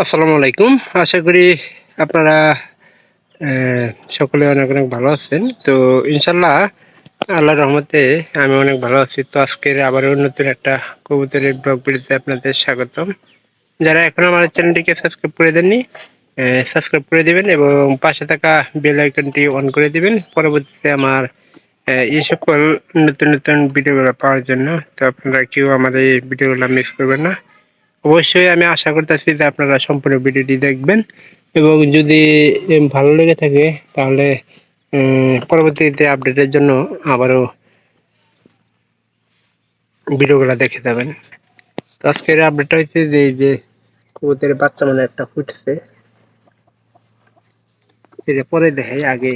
আসসালামু আলাইকুম। আশা করি আপনারা সকলে অনেক অনেক ভালো আছেন। তো ইনশাল্লাহ আল্লাহর রহমতে আমি অনেক ভালো আছি। তো আজকের আবারও নতুন একটা কবুতরের ব্লগ ভিডিওতে আপনাদের স্বাগতম। যারা এখনো আমাদের চ্যানেলটিকে সাবস্ক্রাইব করে দেননি, সাবস্ক্রাইব করে দিবেন এবং পাশে থাকা বেল আইকনটি অন করে দিবেন পরবর্তীতে আমার এই সকল নতুন নতুন ভিডিওগুলো পাওয়ার জন্য। তো আপনারা কেউ আমাদের এই ভিডিওগুলো মিস করবেন না। অবশ্যই আমি আশা করতেছি যে আপনারা সম্পূর্ণ ভিডিওটি দেখবেন এবং যদি ভালো লেগে থাকে তাহলে পরবর্তীতে আপডেটের জন্য আবারও ভিডিওগুলো দেখে যাবেন। তো আজকের আপডেটটা হচ্ছে যে এই যে কবুতরের বাচ্চা মানে একটা ফুটছে, এই যে পরে দেখাই আগে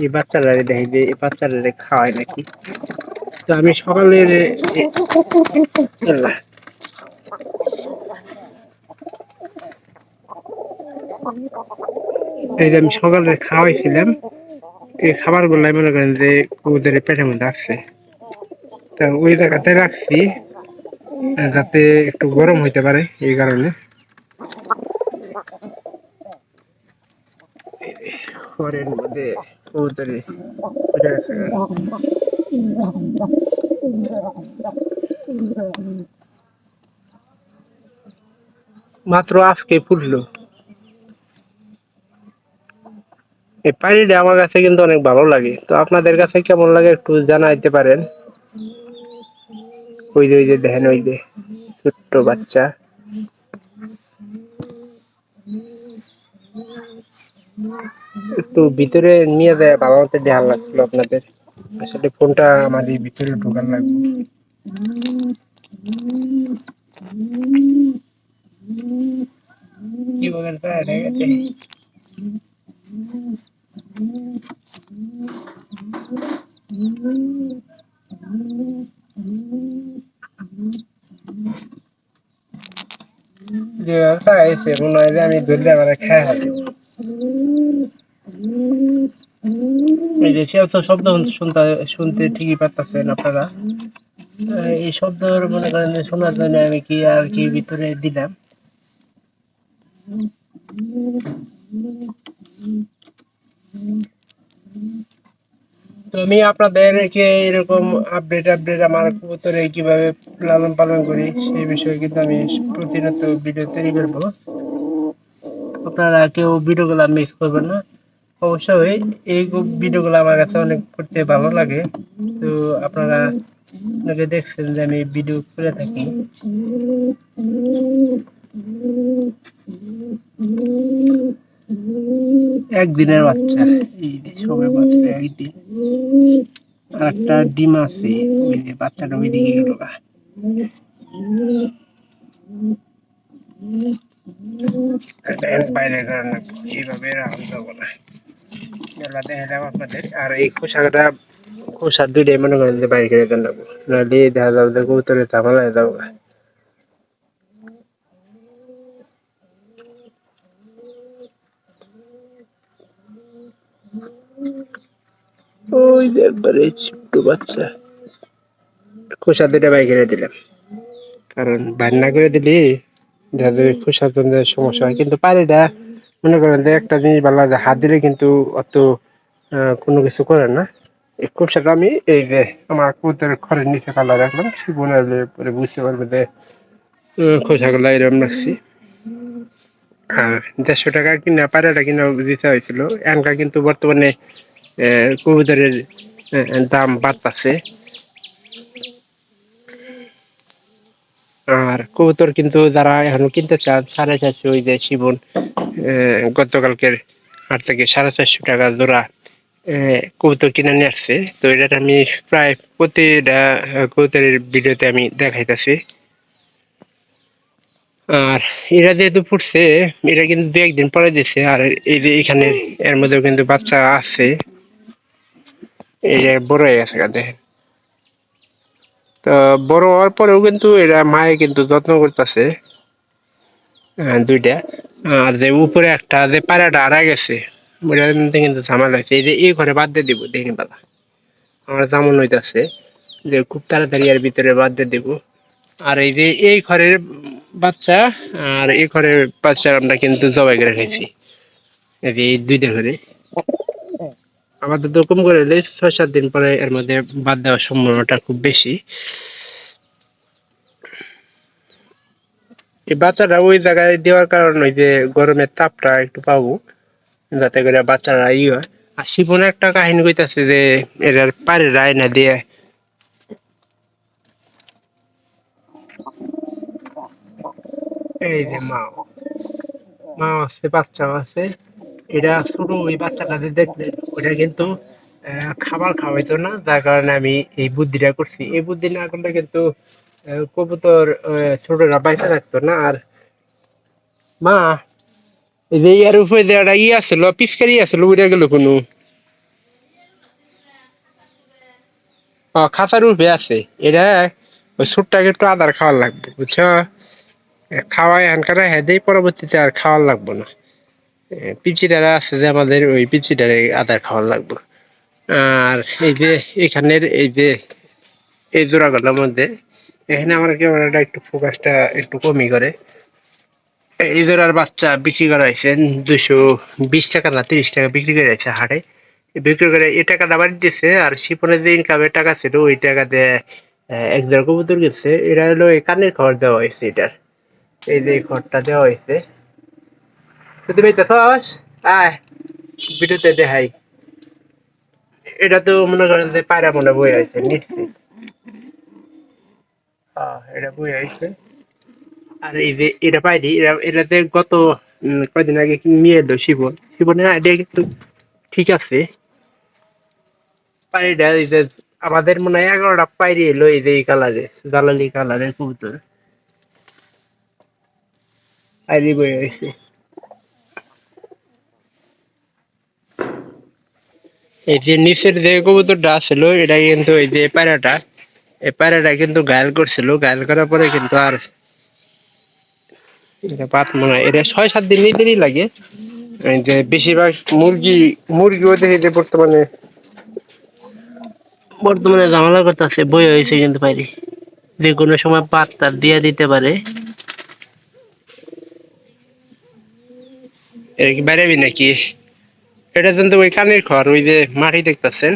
এই বাচ্চারা দেখে যে এই বাচ্চারা খাওয়ায় নাকি। তো আমি সকালের এই যে আমি সকালে খাওয়াইছিলাম, এই খাবার গুলাই মনে করেন যে কবুতরের পেটের মধ্যে আসছে। তা ওই জায়গাতে রাখছি যাতে একটু গরম হইতে পারে, এই কারণে। ঘরের মধ্যে কবুতরে মাত্র আজকে ফুটলো। এই পানিটা আমার কাছে কিন্তু অনেক ভালো লাগে। তো আপনাদের কাছে কেমন লাগে একটু জানাইতে পারেন। ওই যে দেখেন, ওই যে ছোট্ট বাচ্চা। একটু ভিতরে নিয়ে যায় ভালো মতো ধ্যান লাগছিল আপনাদের। আসলে ফোনটা আমার এই ভিতরে ঢোকার লাগবে। কি বলেন স্যার? যে এসে মনে হয় যে আমি ধরলে আমার খেয়ে হারি। এই যে সে শব্দ শুনতে ঠিকই পাচ্ছেন আপনারা। এই শব্দ মনে করেন যে শোনার জন্য আমি কি আর কি ভিতরে দিলাম। তো আমি আপনাদেরকে এরকম আপডেট আমার কবুতরে কিভাবে লালন পালন করি সেই বিষয়ে কিন্তু আমি প্রতিনিয়ত ভিডিও তৈরি করবো। আপনারা কেউ ভিডিওগুলো মিস করবেন না। অবশ্যই এই ভিডিওগুলো আমার কাছে অনেক করতে ভালো লাগে। তো আপনারা অনেকে দেখছেন যে আমি ভিডিও করে থাকি। একদিনের বাচ্চা, এই যে সবে বাচ্চা একদিন, আর একটা ডিম আছে, ওই যে বাচ্চাটা ওই দিকে গেল। বাইরের কারণে এইভাবে রাখা যাবো না। মেলা দেখালাম আপনাদের। আর এই খোসা দুইটাই মনে করেন যে বাইরে করে দেন লাগবো, নাহলে দেখা যাবে যে কবুতরের ঝামেলা হয়ে যাবো। ওই যে একবারে ছোট্ট বাচ্চা, খোসা দুইটা বাইরে করে দিলাম, কারণ বাইর না করে দিলে দেখা যাবে খোসার জন্য সমস্যা হয়। কিন্তু পানিটা মনে করেন যে একটা জিনিস ভালো লাগে, হাত দিলে কিন্তু অত কোনো কিছু করে না। এই খোসাটা আমি এই যে আমার কবুতরের খড়ের নিচে কালা রাখলাম, শিবনে পরে বুঝতে পারবে যে খোসাগুলো এরকম রাখছি। আর 150 টাকা কিনা পায়রাটা কিনা দিতে হয়েছিল। এখনকার কিন্তু বর্তমানে কবুতরের দাম বাড়তেছে। আর কবুতর কিন্তু যারা এখনো কিনতে চান 450, ওই যে শিবন গতকালকের হাট থেকে 450 টাকা জোড়া কবুতর কিনে নিয়ে আসছে। তো এটা আমি প্রায় প্রতিটা কবুতরের ভিডিওতে আমি দেখাইতেছি। আর এরা যেহেতু ফুটছে, এরা কিন্তু 2-1 দিন পরে দিচ্ছে। আর এই যে এখানে এর মধ্যেও কিন্তু বাচ্চা আছে, এই যে বড় হয়ে গেছে দেখেন। তো বড় হওয়ার পরেও কিন্তু এরা মায়ে কিন্তু যত্ন করতেছে দুইটা। আর যে উপরে একটা যে পায়রাটা হারা গেছে, ওটা কিন্তু ঝামেলা হয়েছে। এই যে এই ঘরে বাদ দিয়ে দিব দেখেন দাদা, আমার যেমন হইতাছে যে খুব তাড়াতাড়ি এর ভিতরে বাদ দিয়ে দিব। আর এই যে এই ঘরের বাচ্চা আর এই ঘরের বাচ্চা আমরা কিন্তু জবাই করে খাইছি। এই যে এই দুইটা ঘরে আমাদের তো কম করে হলে 6-7 দিন পরে এর মধ্যে বাদ দেওয়ার সম্ভাবনাটা খুব বেশি। এই বাচ্চাটা ওই জায়গায় দেওয়ার কারণ ওই যে গরমের তাপটা একটু পাবো, যাতে করে বাচ্চারা হয়। আর শিপনে একটা কাহিনী কইতাছে যে এরা পারে রায় না দিয়ে এই যে মা আছে বাচ্চাও আছে। এটা ছোট ওই বাচ্চাটা যে দেখলেন ওটা কিন্তু খাবার খাওয়াইতো না, যার কারণে আমি এই বুদ্ধিটা করছি। এই বুদ্ধি না করলে কিন্তু কবুতর ছোটরা বাইসা থাকতো না। আর মা এই যে ইয়ার উপরে যে একটা আসলো পিচকারি আসলো উড়ে গেল কোনো খাঁচার উপরে আছে। এটা ওই ছোট্টাকে একটু আদার খাওয়ার লাগবে বুঝছো, খাওয়াই আনকারা হেদেই পরবর্তীতে আর খাওয়ার লাগবো না। পিচিটারা আছে যে আমাদের ওই পিচিটারে আদার খাওয়ার লাগবে। আর এই যে এখানের এই যে এই জোড়াগুলোর মধ্যে এখানে আমার ক্যামেরাটা একটু ফোকাসটা একটু কমই করে। এই জোড়ার বাচ্চা বিক্রি করা হয়েছে 220 টাকা না 30 টাকা বিক্রি করে হয়েছে হাটে। বিক্রি করে এই টাকাটা বাড়ি দিচ্ছে। আর শিপনের যে ইনকামের টাকা ছিল ওই টাকা দিয়ে এক জোড়া কবুতর গেছে। এটা হলো এই কানের খড় দেওয়া হয়েছে এটার, এই যে খড়টা দেওয়া হয়েছে। তুমি দেখছ আয় ভিডিওতে দেখাই। এটা তো মনে করেন যে পায়রা মনে বই আছে নিশ্চিত। এটা বই আছে। আর এই যে এটা পাইনি এটাতে গত কয়দিন আগে নিয়ে এলো শিবনের আইডিয়া কিন্তু ঠিক আছে। পায়রিটা এই যে আমাদের মনে হয় 11টা পায়রি এলো এই যে এই কালারে জালালি কালারের কবুতর পায়রি বই হয়েছে। এই যে নিচের যে কবুতরটা আসছিল এটা কিন্তু এই যে পায়রাটা, এই পায়রাটা কিন্তু ঘায়াল করছিল। ঘায়াল করার পরে কিন্তু আর এটা পাত মনে হয় এটা 6-7 দিন নিতেই লাগে। এই যে বেশিরভাগ মুরগিও দেখি যে বর্তমানে বর্তমানে ঝামেলা করতেছে বই হয়েছে কিন্তু পাইরি যে কোনো সময় পাত টাত দিয়ে দিতে পারে। এটা কি বাইরেবি নাকি? এটা কিন্তু ওই কানের খড় ওই যে মাটি দেখতেছেন,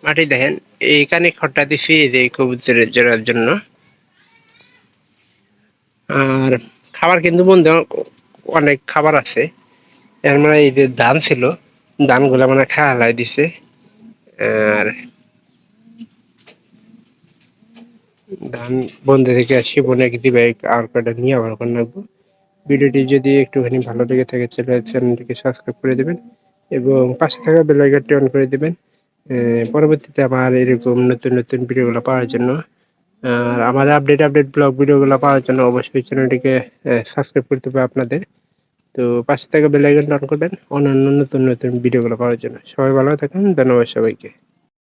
মাটি দেখেন এই কানের খড়টা দিছি এই যে কবুতরের জোড়ার জন্য। আর খাবার কিন্তু বন্ধু অনেক খাবার আছে। এর মানে এই যে ধান ছিল ধানগুলা মানে খাওয়া লাই দিছে। আর ধান বন্ধু থেকে আসি বনে দিবে আর কটা নিয়ে আবার ওখানে রাখবো। ভিডিওটি যদি একটুখানি ভালো লেগে থাকে চ্যানেলটিকে সাবস্ক্রাইব করে দেবেন এবং পাশে থাকা বেল আইকনটি অন করে দেবেন পরবর্তীতে আমার এরকম নতুন নতুন ভিডিওগুলো পাওয়ার জন্য। আর আমার আপডেট ব্লগ ভিডিওগুলো পাওয়ার জন্য অবশ্যই চ্যানেলটিকে সাবস্ক্রাইব করতে হবে আপনাদের। তো পাশে থাকা বেল আইকনটি অন করবেন অন্যান্য নতুন নতুন ভিডিওগুলো পাওয়ার জন্য। সবাই ভালো থাকুন, ধন্যবাদ সবাইকে।